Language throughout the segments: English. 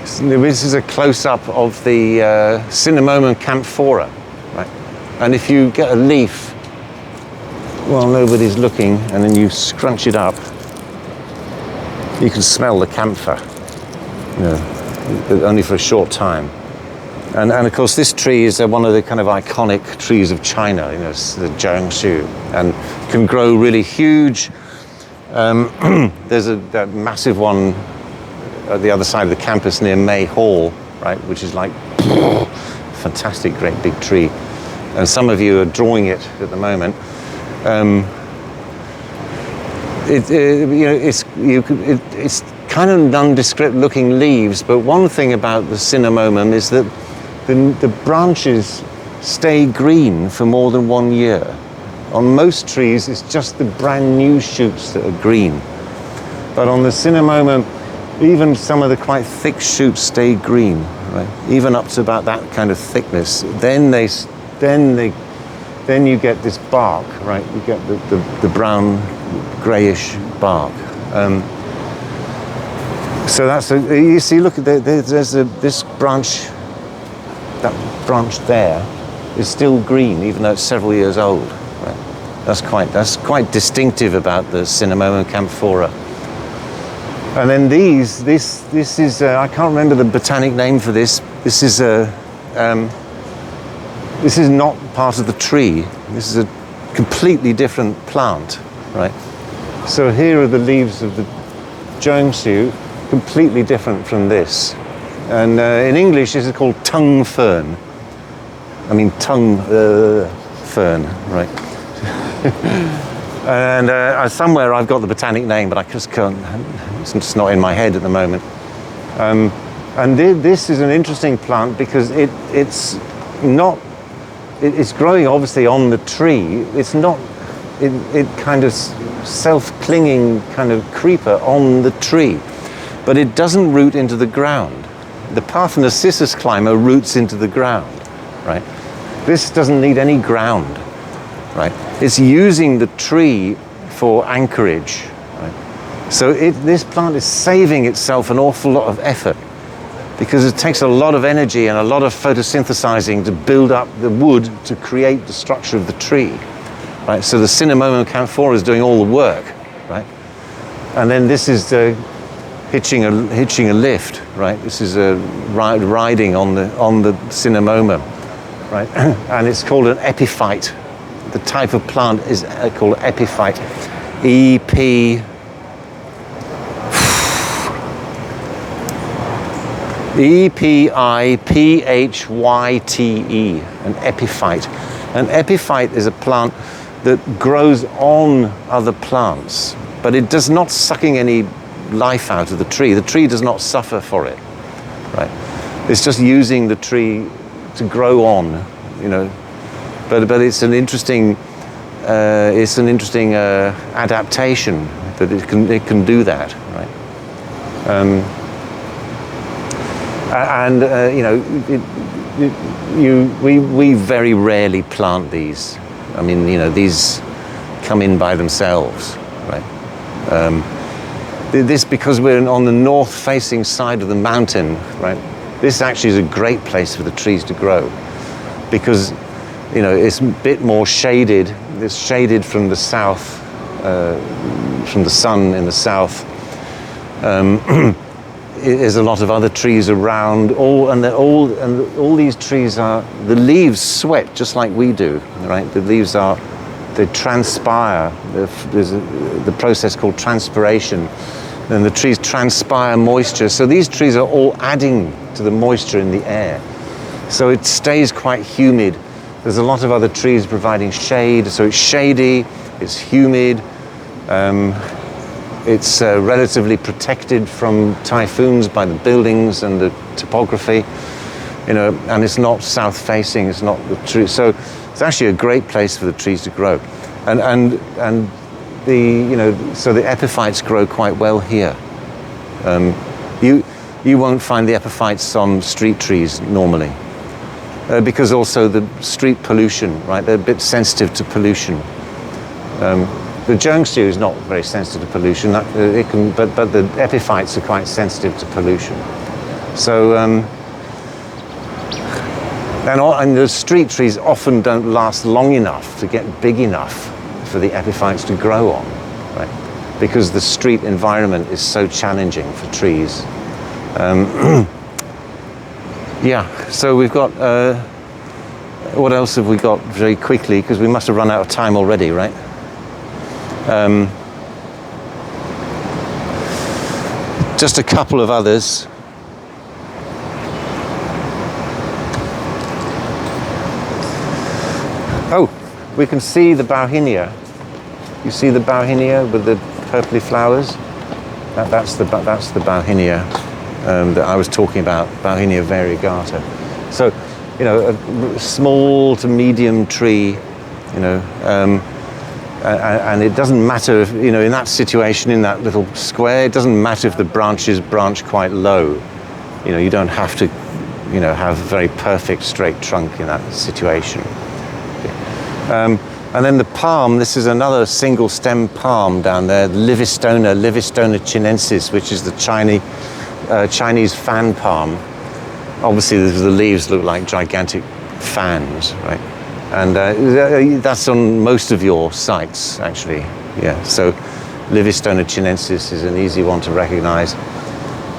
This is a close-up of the Cinnamomum camphora, right? And if you get a leaf while nobody's looking, and then you scrunch it up, you can smell the camphor, only for a short time. And of course, this tree is one of the kind of iconic trees of China. It's the Jiangsu, and can grow really huge. There's that massive one at the other side of the campus near May Hall, right, which is like fantastic, great big tree. And some of you are drawing it at the moment. It's kind of nondescript looking leaves, but one thing about the Cinnamomum is that the branches stay green for more than 1 year. On most trees, it's just the brand new shoots that are green. But on the Cinnamomum, even some of the quite thick shoots stay green, right? Even up to about that kind of thickness. Then you get this bark, right? You get the brown, greyish bark. So that's you see. Look, there's this branch. That branch there is still green, even though it's several years old. Right? That's quite distinctive about the Cinnamomum camphora. And then this is I can't remember the botanic name for this. This is not part of the tree. This is a completely different plant, right? So here are the leaves of the Jiangsu, completely different from this. And in English, this is called tongue fern. I mean, tongue fern, right? And somewhere I've got the botanic name, but I just can't, it's just not in my head at the moment. And this is an interesting plant because it's growing obviously on the tree. It's not, it kind of self-clinging kind of creeper on the tree, but it doesn't root into the ground. The Parthenocyssus climber roots into the ground, right? This doesn't need any ground, right? It's using the tree for anchorage, right? So this plant is saving itself an awful lot of effort because it takes a lot of energy and a lot of photosynthesizing to build up the wood to create the structure of the tree, right? So the Cinnamomum camphora is doing all the work, right? And then this is hitching a lift, right? This is riding on the Cinnamomum, right? And it's called an epiphyte. The type of plant is called epiphyte. E-P-I-P-H-Y-T-E, an epiphyte. An epiphyte is a plant that grows on other plants, but it does not sucking any life out of the tree. The tree does not suffer for it, right? It's just using the tree to grow on, But it's an interesting adaptation that it can do that, right? We very rarely plant these. I mean, these come in by themselves, right? This, because we're on the north-facing side of the mountain, right? This actually is a great place for the trees to grow, because it's a bit more shaded. It's shaded from the south, from the sun in the south. There's a lot of other trees around. All these trees the leaves sweat just like we do, right? The leaves they transpire. There's the process called transpiration, and the trees transpire moisture. So these trees are all adding to the moisture in the air. So it stays quite humid. There's a lot of other trees providing shade. So it's shady, it's humid, it's relatively protected from typhoons by the buildings and the topography, and it's not south-facing. It's not the tree. So it's actually a great place for the trees to grow, and so the epiphytes grow quite well here. You won't find the epiphytes on street trees normally, because also the street pollution, right? They're a bit sensitive to pollution. The Jiangsu is not very sensitive to pollution. But the epiphytes are quite sensitive to pollution. So, and the street trees often don't last long enough to get big enough for the epiphytes to grow on, right? Because the street environment is so challenging for trees. Yeah, so we've got, what else have we got very quickly? Because we must have run out of time already, right? Just a couple of others. Oh, we can see the Bauhinia. You see the Bauhinia with the purpley flowers? That's the Bauhinia that I was talking about, Bauhinia variegata. So, you know, a small to medium tree, you know, and it doesn't matter if, you know, in that situation, in that little square, it doesn't matter if the branches branch quite low. You know, you don't have to, you know, have a very perfect straight trunk in that situation. And then the palm, this is another single stem palm down there, Livistona chinensis, which is the Chinese fan palm. Obviously, the leaves look like gigantic fans, right? And that's on most of your sites, actually. Yeah, so Livistona chinensis is an easy one to recognize.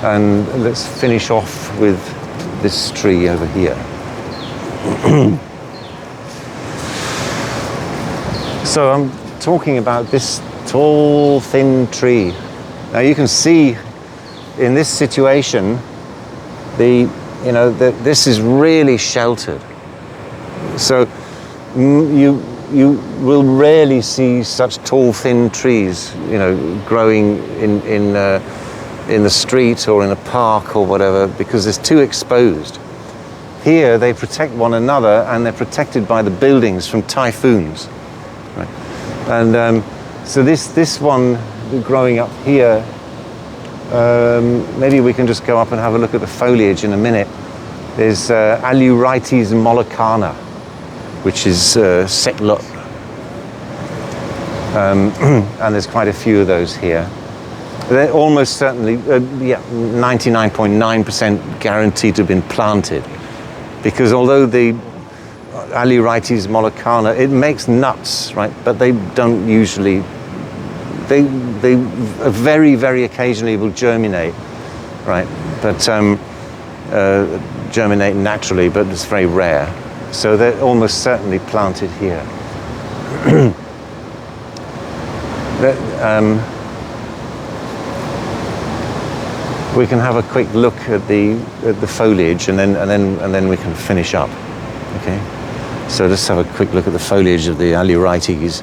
And let's finish off with this tree over here. So I'm talking about this tall, thin tree. Now you can see in this situation, this is really sheltered. So you will rarely see such tall, thin trees, you know, growing in the street or in a park or whatever, because it's too exposed. Here they protect one another, and they're protected by the buildings from typhoons. Right. And so this one growing up here, maybe we can just go up and have a look at the foliage in a minute. There's Aleurytes mollicana, which is setlot. And there's quite a few of those here. They're almost certainly, 99.9% guaranteed to have been planted. Because although the Aleurytes mollicana, it makes nuts, right? But they don't usually, they very, very occasionally will germinate, right? But germinate naturally, but it's very rare. So they're almost certainly planted here. We can have a quick look at the foliage, and then we can finish up. Okay. So let's have a quick look at the foliage of the Aleurytes.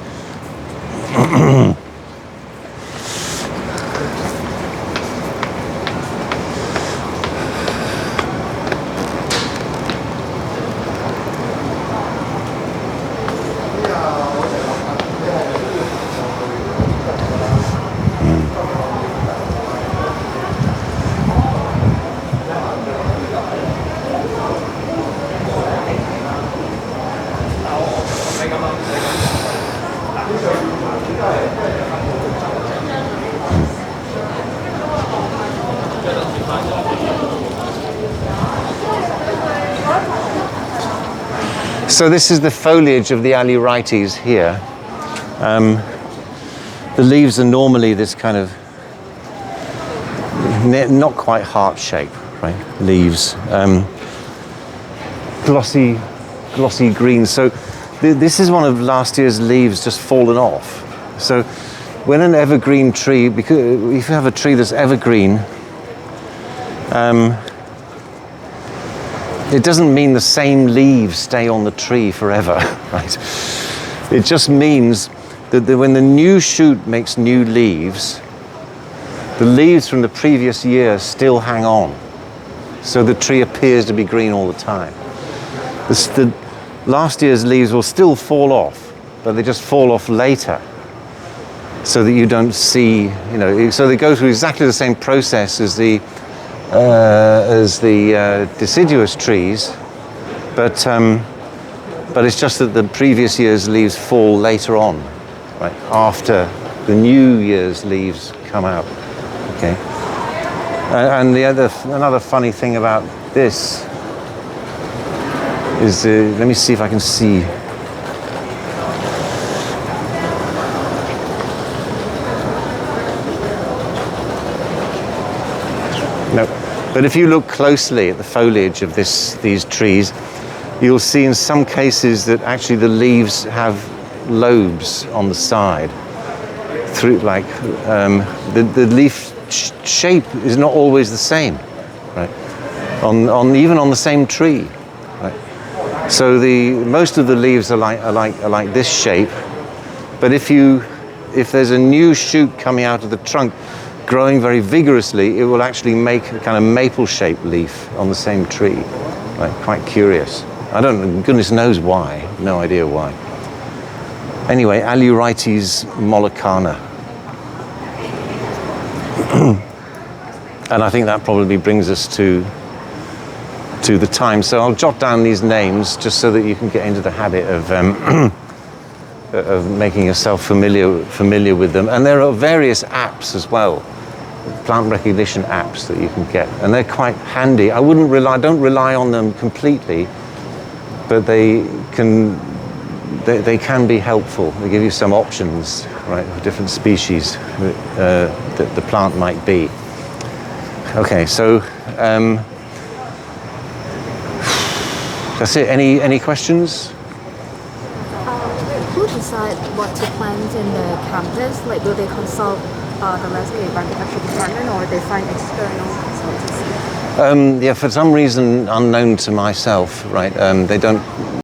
So this is the foliage of the Aleurytes here. The leaves are normally this kind of not quite heart shape, right? Leaves, glossy green. So this is one of last year's leaves just fallen off. So when an evergreen tree, because if you have a tree that's evergreen, it doesn't mean the same leaves stay on the tree forever, right? It just means that when the new shoot makes new leaves, the leaves from the previous year still hang on. So the tree appears to be green all the time. The last year's leaves will still fall off, but they just fall off later, so that you don't see, you know, so they go through exactly the same process as the deciduous trees, but it's just that the previous year's leaves fall later on, right, after the new year's leaves come out. Okay. And another funny thing about this is, let me see if I can see. No, but if you look closely at the foliage of these trees, you'll see in some cases that actually the leaves have lobes on the side. Through, like, the leaf shape is not always the same, right? Even on the same tree, right? So most of the leaves are like this shape, but if there's a new shoot coming out of the trunk, growing very vigorously, it will actually make a kind of maple-shaped leaf on the same tree. Right? Quite curious. I don't, goodness knows why. No idea why. Anyway, Aleuroites mollicana. And I think that probably brings us to the time. So I'll jot down these names just so that you can get into the habit of making yourself familiar with them. And there are various apps as well, plant recognition apps that you can get, and they're quite handy. Don't rely on them completely, but they can be helpful. They give you some options, right, of different species that the plant might be. Okay, so that's it. Any questions? Who decide what to plant in the campus? Like, do they consult the landscape architecture department, or they find external consultants? Yeah, for some reason unknown to myself, right? They don't